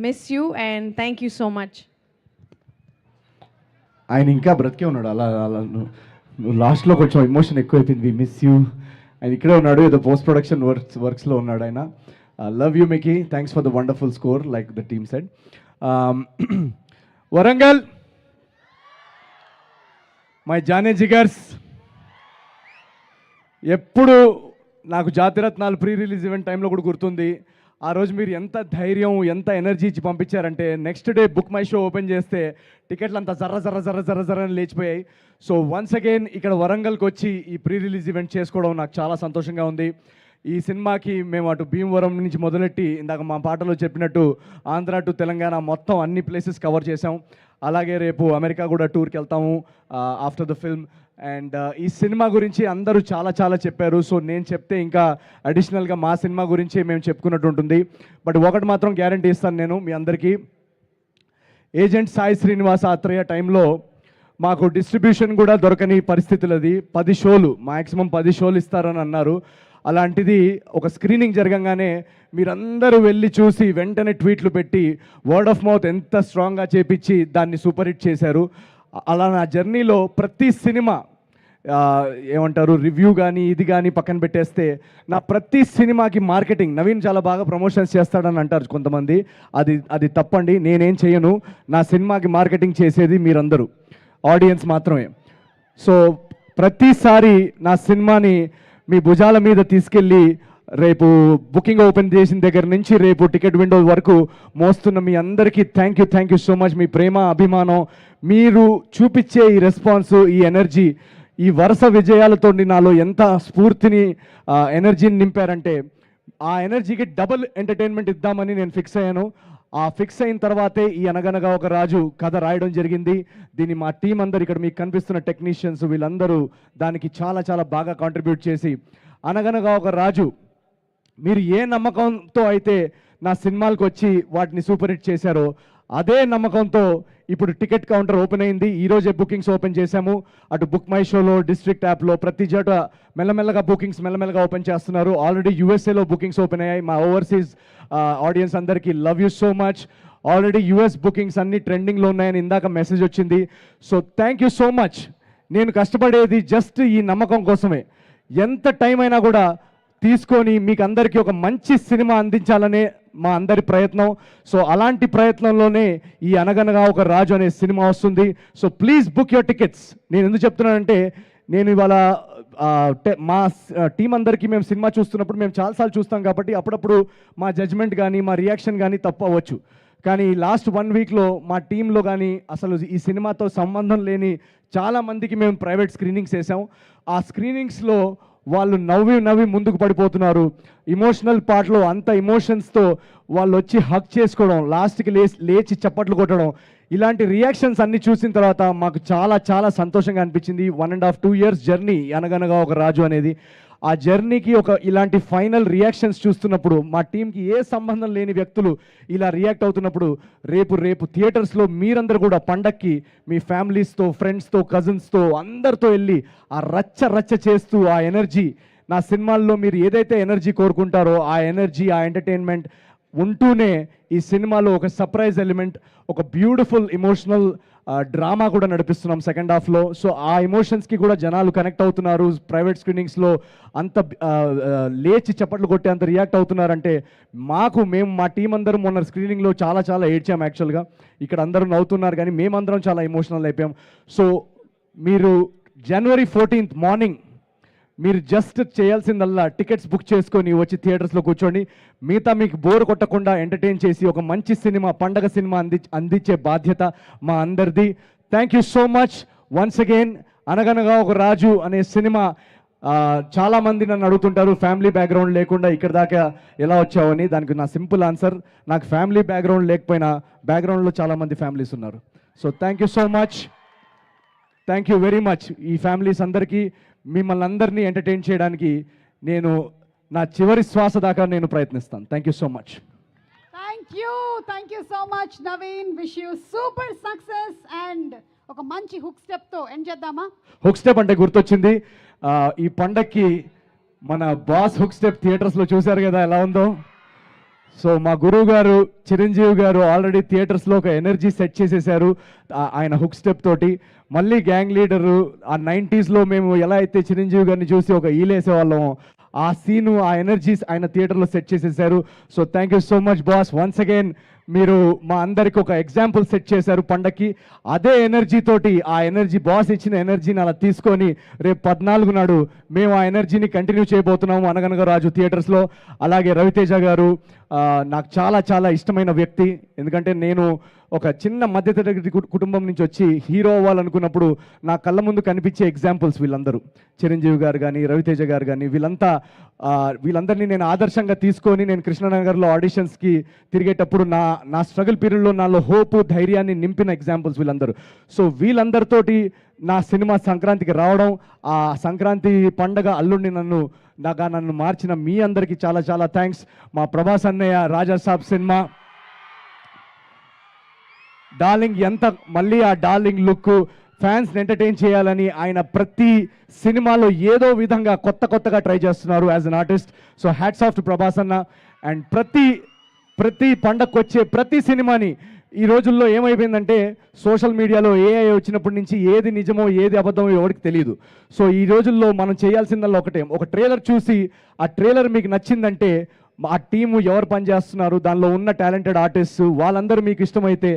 miss you and thank you so much. ఆయన ఇంకా బ్రతికే ఉన్నాడు. అలా అలా నువ్వు లాస్ట్లో కొంచెం ఎమోషన్ ఎక్కువైపోయింది. We miss you. ఆయన ఇక్కడే ఉన్నాడు, ఏదో పోస్ట్ ప్రొడక్షన్ వర్క్స్లో ఉన్నాడు ఆయన. Love you Mickey, thanks for the wonderful score like the team said. Warangal, my జానే జిగర్స్, ఎప్పుడు నాకు జాతిరత్నాలు ప్రీ రిలీజ్ ఈవెంట్ టైంలో కూడా గుర్తుంది. ఆ రోజు మీరు ఎంత ధైర్యం, ఎంత ఎనర్జీ ఇచ్చి పంపించారంటే next day book my show open చేస్తే టికెట్లు అంతా జర్ర జర్ర జర్ర జర్ర జర్ర అని లేచిపోయాయి. సో వన్స్ అగైన్ ఇక్కడ వరంగల్కి వచ్చి ఈ ప్రీ రిలీజ్ ఈవెంట్ చేసుకోవడం నాకు చాలా సంతోషంగా ఉంది. ఈ సినిమాకి మేము అటు భీమవరం నుంచి మొదలెట్టి ఇందాక మా పాటలో చెప్పినట్టు ఆంధ్ర టు తెలంగాణ మొత్తం అన్ని ప్లేసెస్ కవర్ చేసాం. అలాగే రేపు అమెరికా కూడా టూర్కి వెళ్తాము ఆఫ్టర్ ద ఫిల్మ్. అండ్ ఈ సినిమా గురించి అందరూ చాలా చాలా చెప్పారు. సో నేను చెప్తే ఇంకా అడిషనల్గా మా సినిమా గురించి మేము చెప్పుకున్నట్టు ఉంటుంది. బట్ ఒకటి మాత్రం గ్యారంటీ ఇస్తాను నేను మీ అందరికీ, ఏజెంట్ సాయి శ్రీనివాస ఆత్రేయ టైంలో మాకు డిస్ట్రిబ్యూషన్ కూడా దొరకని పరిస్థితులు. అది 10 షోలు, మ్యాక్సిమం 10 షోలు ఇస్తారని అన్నారు. అలాంటిది ఒక స్క్రీనింగ్ జరగంగానే మీరందరూ వెళ్ళి చూసి వెంటనే ట్వీట్లు పెట్టి వర్డ్ ఆఫ్ మౌత్ ఎంత స్ట్రాంగ్గా చేపించి దాన్ని సూపర్ హిట్ చేశారు. అలా నా జర్నీలో ప్రతి సినిమా ఏమంటారు రివ్యూ కానీ ఇది కానీ పక్కన పెట్టేస్తే నా ప్రతి సినిమాకి మార్కెటింగ్ నవీన్ చాలా బాగా ప్రమోషన్స్ చేస్తాడని అంటారు కొంతమంది. అది తప్పండి. నేనేం చేయను. నా సినిమాకి మార్కెటింగ్ చేసేది మీరందరూ, ఆడియన్స్ మాత్రమే. సో ప్రతిసారి నా సినిమాని మీ భుజాల మీద తీసుకెళ్ళి రేపు బుకింగ్ ఓపెన్ చేసిన దగ్గర నుంచి రేపు టికెట్ విండో వరకు మోస్తున్న మీ అందరికీ థ్యాంక్ యూ సో మచ్. మీ ప్రేమ, అభిమానం, మీరు చూపించే ఈ రెస్పాన్స్, ఈ ఎనర్జీ, ఈ వరుస విజయాలతో నాలో ఎంత స్ఫూర్తిని, ఎనర్జీని నింపారంటే ఆ ఎనర్జీకి డబుల్ ఎంటర్టైన్మెంట్ ఇద్దామని నేను ఫిక్స్ అయ్యాను. ఆ ఫిక్స్ అయిన తర్వాతే ఈ అనగనగా ఒక రాజు కథ రాయడం జరిగింది. దీన్ని మా టీం అందరు, ఇక్కడ మీకు కనిపిస్తున్న టెక్నీషియన్స్ వీళ్ళందరూ దానికి చాలా చాలా బాగా కాంట్రిబ్యూట్ చేసి అనగనగా ఒక రాజు మీరు ఏ నమ్మకంతో అయితే నా సినిమాలకు వచ్చి వాటిని సూపర్ హిట్ చేశారో అదే నమ్మకంతో ఇప్పుడు టికెట్ కౌంటర్ ఓపెన్ అయింది. ఈరోజే బుకింగ్స్ ఓపెన్ చేశాము. అటు బుక్ మై షోలో, డిస్ట్రిక్ట్ యాప్లో ప్రతి చోట మెల్లమెల్లగా బుకింగ్స్ మెల్లమెల్లగా ఓపెన్ చేస్తున్నారు. ఆల్రెడీ యూఎస్ఏలో బుకింగ్స్ ఓపెన్ అయ్యాయి. మా ఓవర్సీస్ ఆడియన్స్ అందరికీ love you so much. Already US bookings అన్ని ట్రెండింగ్లో ఉన్నాయని ఇందాక మెసేజ్ వచ్చింది. So thank you so much. నేను కష్టపడేది జస్ట్ ఈ నమ్మకం కోసమే. ఎంత టైం అయినా కూడా తీసుకొని మీకు అందరికీ ఒక మంచి సినిమా అందించాలనే మా అందరి ప్రయత్నం. సో అలాంటి ప్రయత్నంలోనే ఈ అనగనగా ఒక రాజు అనే సినిమా వస్తుంది. So please book your tickets. నేను ఎందుకు చెప్తున్నానంటే నేను ఇవాళ మా టీం అందరికీ మేము సినిమా చూస్తున్నప్పుడు మేము చాలాసార్లు చూస్తాం కాబట్టి అప్పుడప్పుడు మా జడ్జ్మెంట్ కానీ మా రియాక్షన్ కానీ తప్పు అవ్వచ్చు. కానీ లాస్ట్ 1 వీక్లో మా టీంలో కానీ అసలు ఈ సినిమాతో సంబంధం లేని చాలామందికి మేము ప్రైవేట్ స్క్రీనింగ్స్ వేసాం. ఆ స్క్రీనింగ్స్లో వాళ్ళు నవ్వి ముందుకు పడిపోతున్నారు. ఇమోషనల్ పార్ట్లో అంత ఎమోషన్స్తో వాళ్ళు వచ్చి హక్ చేసుకోవడం, లాస్ట్కి లేచి చప్పట్లు కొట్టడం, ఇలాంటి రియాక్షన్స్ అన్ని చూసిన తర్వాత మాకు చాలా చాలా సంతోషంగా అనిపించింది. 1.5-2 years జర్నీ అనగనగా ఒక రాజు అనేది. ఆ జర్నీకి ఇలాంటి ఫైనల్ రియాక్షన్స్ చూస్తున్నప్పుడు మా టీంకి ఏ సంబంధం లేని వ్యక్తులు ఇలా రియాక్ట్ అవుతున్నప్పుడు రేపు థియేటర్స్లో మీరందరూ కూడా పండక్కి మీ ఫ్యామిలీస్తో, ఫ్రెండ్స్తో, కజిన్స్తో అందరితో వెళ్ళి ఆ రచ్చ చేస్తూ ఆ ఎనర్జీ, నా సినిమాల్లో మీరు ఏదైతే ఎనర్జీ కోరుకుంటారో ఆ ఎనర్జీ, ఆ ఎంటర్టైన్మెంట్ ఉంటూనే ఈ సినిమాలో ఒక సర్ప్రైజ్ ఎలిమెంట్, ఒక బ్యూటిఫుల్ ఎమోషనల్ డ్రామా కూడా నడిపిస్తున్నాం సెకండ్ హాఫ్లో. సో ఆ ఎమోషన్స్కి కూడా జనాలు కనెక్ట్ అవుతున్నారు. ప్రైవేట్ స్క్రీనింగ్స్లో అంత లేచి చప్పట్లు కొట్టే అంత రియాక్ట్ అవుతున్నారంటే మేము మా టీం అందరం మొన్న స్క్రీనింగ్లో చాలా చాలా ఏడ్చాం. యాక్చువల్గా ఇక్కడ అందరూ నవ్వుతున్నారు కానీ మేమందరం చాలా ఎమోషనల్ అయిపోయాం. సో మీరు January 14th మార్నింగ్ మీరు జస్ట్ చేయాల్సిందల్లా టికెట్స్ బుక్ చేసుకొని వచ్చి థియేటర్స్లో కూర్చోండి. మిగతా మీకు బోర్ కొట్టకుండా ఎంటర్టైన్ చేసి ఒక మంచి సినిమా, పండగ సినిమా అందించే బాధ్యత మా అందరిది. Thank you so much once again. అనగనగా ఒక రాజు అనే సినిమా చాలామంది నన్ను అడుగుతుంటారు ఫ్యామిలీ బ్యాక్గ్రౌండ్ లేకుండా ఇక్కడ దాకా ఎలా వచ్చావని. దానికి నా సింపుల్ ఆన్సర్, నాకు ఫ్యామిలీ బ్యాక్గ్రౌండ్ లేకపోయినా బ్యాక్గ్రౌండ్లో చాలామంది ఫ్యామిలీస్ ఉన్నారు. So thank you so much, thank you very much. ఈ ఫ్యామిలీస్ అందరికీ మిమ్మల్ని అందరినీ ఎంటర్టైన్ చేయడానికి నేను నా చివరి శ్వాస దాకా నేను ప్రయత్నిస్తాను. Thank you so much. Thank you so much Naveen. Wish you super success and ఒక మంచి హుక్ స్టెప్తో ఎండ్ చేద్దామా? హుక్ స్టెప్ అంటే గుర్తొచ్చింది, ఈ పండక్కి మన బాస్ హుక్ స్టెప్ థియేటర్స్లో చూశారు కదా ఎలా ఉందో. సో మా గురువు గారు చిరంజీవి గారు ఆల్రెడీ థియేటర్స్లో ఒక ఎనర్జీ సెట్ చేసేసారు ఆయన హుక్ స్టెప్ తోటి. మళ్ళీ గ్యాంగ్ లీడరు ఆ 90s మేము ఎలా అయితే చిరంజీవి గారిని చూసి ఒక ఈలేసేవాళ్ళం, ఆ సీను ఆ ఎనర్జీస్ ఆయన థియేటర్లో సెట్ చేసేసారు. So thank you so much boss, once again మీరు మా అందరికి ఒక ఎగ్జాంపుల్ సెట్ చేశారు పండక్కి. అదే ఎనర్జీ తోటి, ఆ ఎనర్జీ బాస్ ఇచ్చిన ఎనర్జీని అలా తీసుకొని రేపు 14 నాడు మేము ఆ ఎనర్జీని కంటిన్యూ చేయబోతున్నాము అనగనగా రాజు థియేటర్స్లో. అలాగే రవితేజ గారు నాకు చాలా చాలా ఇష్టమైన వ్యక్తి, ఎందుకంటే నేను ఒక చిన్న మధ్యతరగతి కుటుంబం నుంచి వచ్చి హీరో అవ్వాలనుకున్నప్పుడు నా కళ్ళ ముందు కనిపించే ఎగ్జాంపుల్స్ వీళ్ళందరూ. చిరంజీవి గారు కానీ, రవితేజ గారు కానీ, వీళ్ళందరినీ నేను ఆదర్శంగా తీసుకొని నేను కృష్ణనగర్లో ఆడిషన్స్కి తిరిగేటప్పుడు నా స్ట్రగుల్ పీరియడ్లో నాలో హోపు ధైర్యాన్ని నింపిన ఎగ్జాంపుల్స్ వీళ్ళందరూ. సో వీళ్ళందరితోటి నా సినిమా సంక్రాంతికి రావడం, ఆ సంక్రాంతి పండగ అల్లుడిని నన్ను మార్చిన మీ అందరికీ చాలా చాలా థ్యాంక్స్. మా ప్రభాస్ అన్నయ్య రాజా సాబ్ సినిమా డార్లింగ్, మళ్ళీ ఆ డార్లింగ్ లుక్ ఫ్యాన్స్ని ఎంటర్టైన్ చేయాలని ఆయన ప్రతి సినిమాలో ఏదో విధంగా కొత్తగా ట్రై చేస్తున్నారు as an artist. So hats off to Prabhas అన్న. అండ్ ప్రతి పండగకు వచ్చే ప్రతి సినిమాని ఈ రోజుల్లో ఏమైపోయిందంటే సోషల్ మీడియాలో ఏఐ వచ్చినప్పటి నుంచి ఏది నిజమో ఏది అబద్ధమో ఎవరికి తెలియదు. సో ఈ రోజుల్లో మనం చేయాల్సిందల్లా ఒకటే, ఒక ట్రైలర్ చూసి ఆ ట్రైలర్ మీకు నచ్చిందంటే ఆ టీము ఎవరు పనిచేస్తున్నారు, దానిలో ఉన్న టాలెంటెడ్ ఆర్టిస్ట్ వాళ్ళందరూ మీకు ఇష్టమైతే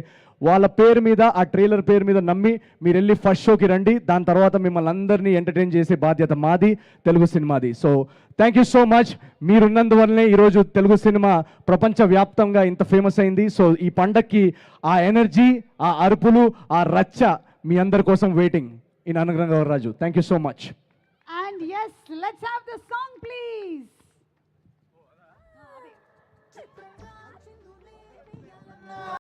వాళ్ళ పేరు మీద, ఆ ట్రైలర్ పేరు మీద నమ్మి మీరు వెళ్ళి ఫస్ట్ షోకి రండి. దాని తర్వాత మిమ్మల్ని అందరినీ ఎంటర్టైన్ చేసే బాధ్యత మాది, తెలుగు సినిమాది. So thank you so much. మీరున్నందువల్లనే ఈరోజు తెలుగు సినిమా ప్రపంచవ్యాప్తంగా ఇంత ఫేమస్ అయింది. సో ఈ పండక్కి ఆ ఎనర్జీ, ఆ అరుపులు, ఆ రచ్చ మీ అందరి కోసం వెయిటింగ్ ఇన్ అనుగ్రహం Raju. Thank you so much. And yes, let's have the song please.